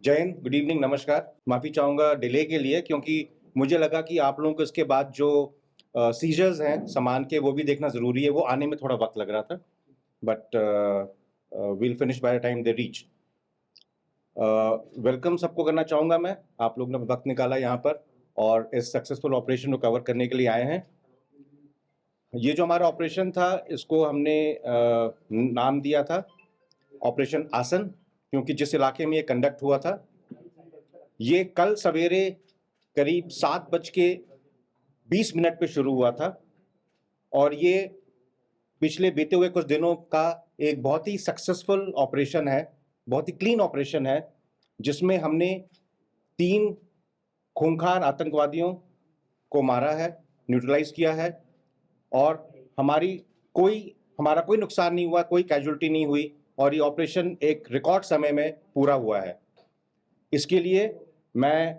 जय Hind, good evening, नमस्कार। माफ़ी चाहूँगा डिले के लिए क्योंकि मुझे लगा कि आप लोगों को इसके बाद जो सीजर्स हैं सामान के वो भी देखना ज़रूरी है, वो आने में थोड़ा वक़्त लग रहा था। But we'll finish by the time they reach. Welcome सबको करना चाहूँगा मैं। आप लोग ने वक़्त निकाला यहाँ पर और इस सक्सेसफुल ऑपरेशन को कवर करने के लिए आए हैं। ये जो हमारा ऑपरेशन था इसको हमने नाम दिया था ऑपरेशन आसन, क्योंकि जिस इलाके में ये कंडक्ट हुआ था, ये कल सवेरे करीब 7:20 पे शुरू हुआ था और ये पिछले बीते हुए कुछ दिनों का एक बहुत ही सक्सेसफुल ऑपरेशन है, बहुत ही क्लीन ऑपरेशन है, जिसमें हमने 3 खूंखार आतंकवादियों को मारा है, न्यूट्रलाइज़ किया है और हमारा कोई नुकसान नहीं हुआ, कोई कैजुअल्टी नहीं हुई और ये ऑपरेशन एक रिकॉर्ड समय में पूरा हुआ है। इसके लिए मैं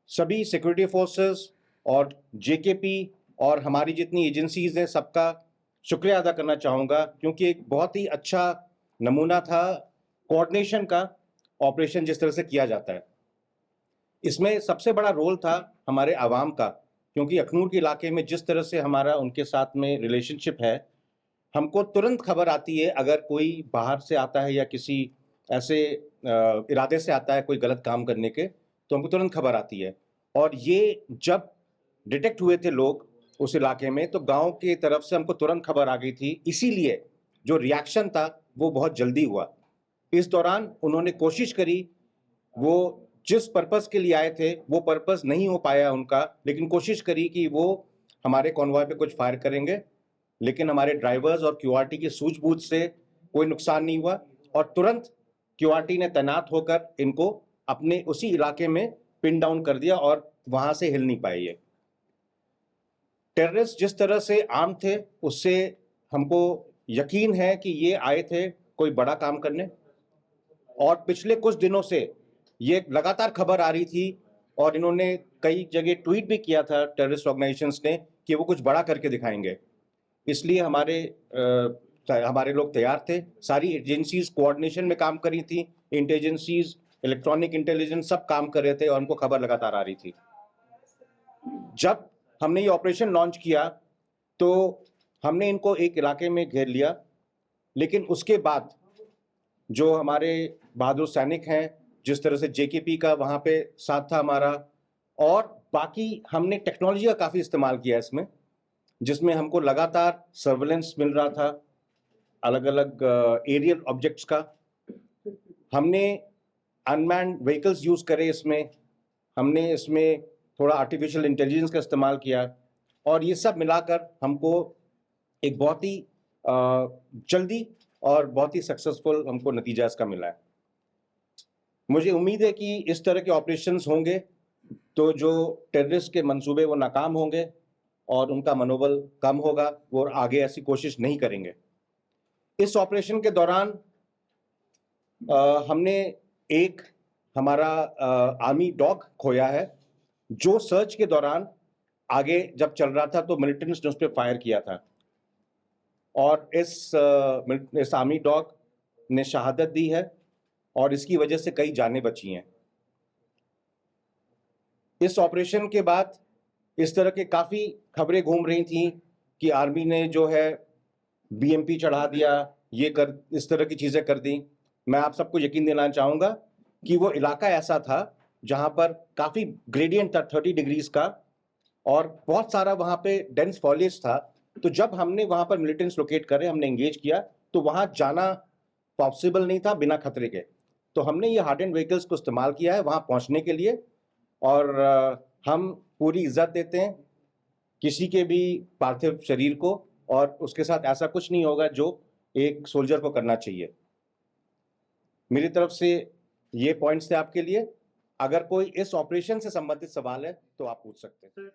सभी सिक्योरिटी फोर्सेस और जेकेपी और हमारी जितनी एजेंसीज़ हैं, सबका शुक्रिया अदा करना चाहूँगा, क्योंकि एक बहुत ही अच्छा नमूना था कोऑर्डिनेशन का ऑपरेशन जिस तरह से किया जाता है। इसमें सबसे बड़ा रोल था हमारे आवाम का, क्योंकि अखनूर के इलाके में जिस तरह से हमारा उनके साथ में रिलेशनशिप है, हमको तुरंत खबर आती है अगर कोई बाहर से आता है या किसी ऐसे इरादे से आता है कोई गलत काम करने के, तो हमको तुरंत खबर आती है। और ये जब डिटेक्ट हुए थे लोग उस इलाके में, तो गाँव की तरफ से हमको तुरंत खबर आ गई थी, इसीलिए जो रिएक्शन था वो बहुत जल्दी हुआ। इस दौरान उन्होंने कोशिश करी, वो जिस पर्पज़ के लिए आए थे वो पर्पज़ नहीं हो पाया उनका, लेकिन कोशिश करी कि वो हमारे कॉन्वॉय पे कुछ फायर करेंगे, लेकिन हमारे ड्राइवर्स और क्यूआरटी की सूझबूझ से कोई नुकसान नहीं हुआ और तुरंत क्यूआरटी ने तैनात होकर इनको अपने उसी इलाके में पिन डाउन कर दिया और वहां से हिल नहीं पाए ये। टेररिस्ट जिस तरह से आर्म थे, उससे हमको यकीन है कि ये आए थे कोई बड़ा काम करने और पिछले कुछ दिनों से ये लगातार खबर आ रही थी और इन्होंने कई जगह ट्वीट भी किया था टेररिस्ट ऑर्गेनाइजेशंस ने कि वो कुछ बड़ा करके दिखाएंगे। इसलिए हमारे लोग तैयार थे, सारी एजेंसीज कोऑर्डिनेशन में काम कर रही थी, इंटेलिजेंसीज, इलेक्ट्रॉनिक इंटेलिजेंस सब काम कर रहे थे और उनको खबर लगातार आ रही थी। जब हमने ये ऑपरेशन लॉन्च किया तो हमने इनको एक इलाके में घेर लिया, लेकिन उसके बाद जो हमारे बहादुर सैनिक हैं, जिस तरह से जेकेपी का वहाँ पे साथ था हमारा, और बाकी हमने टेक्नोलॉजी का काफ़ी इस्तेमाल किया इसमें, जिसमें हमको लगातार सर्विलेंस मिल रहा था अलग-अलग एरियल ऑब्जेक्ट्स का। हमने अनमैन्ड व्हीकल्स यूज़ करे इसमें, हमने इसमें थोड़ा आर्टिफिशियल इंटेलिजेंस का इस्तेमाल किया और ये सब मिलाकर हमको एक बहुत ही जल्दी और बहुत ही सक्सेसफुल हमको नतीजा इसका मिला है। मुझे उम्मीद है कि इस तरह के ऑपरेशंस होंगे तो जो टेररिस्ट के मंसूबे वो नाकाम होंगे और उनका मनोबल कम होगा, वो आगे ऐसी कोशिश नहीं करेंगे। इस ऑपरेशन के दौरान हमने एक हमारा आर्मी डॉग खोया है, जो सर्च के दौरान आगे जब चल रहा था तो मिलिटेंट्स ने उस पे फायर किया था और इस आर्मी डॉग ने शहादत दी है और इसकी वजह से कई जानें बची हैं। इस ऑपरेशन के बाद इस तरह के काफ़ी खबरें घूम रही थी कि आर्मी ने जो है बीएमपी चढ़ा दिया, इस तरह की चीज़ें कर दी। मैं आप सबको यकीन दिलाना चाहूँगा कि वो इलाका ऐसा था जहाँ पर काफ़ी ग्रेडियंट था 30 डिग्रीज़ का और बहुत सारा वहाँ पे डेंस फॉलिएज था। तो जब हमने वहाँ पर मिलिटेंट्स लोकेट करे, हमने एंगेज किया, तो वहाँ जाना पॉसिबल नहीं था बिना खतरे के। तो हमने ये हार्डेंड व्हीकल्स को इस्तेमाल किया है वहाँ पहुँचने के लिए और हम पूरी इज्जत देते हैं किसी के भी पार्थिव शरीर को और उसके साथ ऐसा कुछ नहीं होगा जो एक सोल्जर को करना चाहिए। मेरी तरफ से ये पॉइंट्स थे आपके लिए। अगर कोई इस ऑपरेशन से संबंधित सवाल है तो आप पूछ सकते हैं।